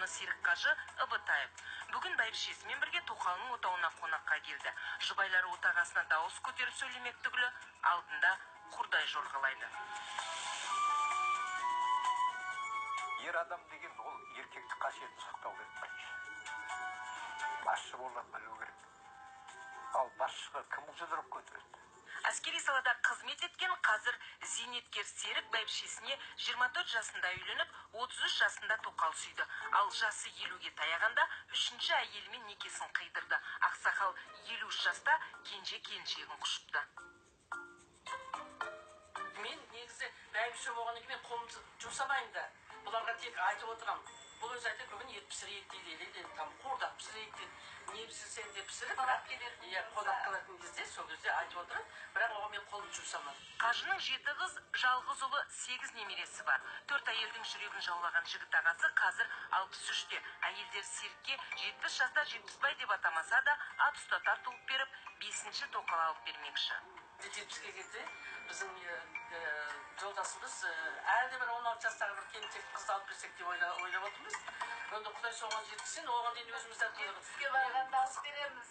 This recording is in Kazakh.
жауыны Серік қажы Ыбытаев. Бүгін бәйбішесімен бірге тоқалының отауына қонаққа келді. Жұбайлары отағасына дауыс көтеріп сөйлемек түгілі алдында құрдай жорғалайды. Ер адам деген ол еркектік қасиетін сақтау керек бірінші. Басшы болып білу керек. Ал басшыға кім жұдырып көтереді? Әскери салада қызмет еткен қазір зейнеткер Серік бәйбішесіне 24 жасында үйленіп, 33 жасында тоқал сүйді. Ал жасы 50-ге таяғанда үшінші әйелімен некесін қидырды. Ақсақал 53 жаста келіншегін құшыпты. Мен негізі бәйбіше болғаннан кейін қолымды жұмсамайын да. Бұларға тек айтып отырам. Бұл өзі айтады, бүгін ет пісірейік дейді, қуырдақ пісірейік дейді. Не пісірсең де пісіріп, қонақ қалатын кезде, сол кезде айтып отырам, бірақ оған мен қолымды жұмсамадым. Қажының 7 қыз, жалғыз ұлы 8 немересі бар. 4 әйелдің жүрегін жаулаған жігіт ағасы қазір 63-те. Әйелдер Серікке 70 жаста жетпісбай деп атамаса да, ат ұстатар туып беріп, 5-ші тоқал алып бермекші. 70-ге келді, біздің жолдасымыз әлде бір 16 жастағы бір келіншек қыз алып берсек деп ойлап отырмыз. Онда Құдай соған жеткізсін, оған дейін өзіміз жетпіске барғанда ас береміз.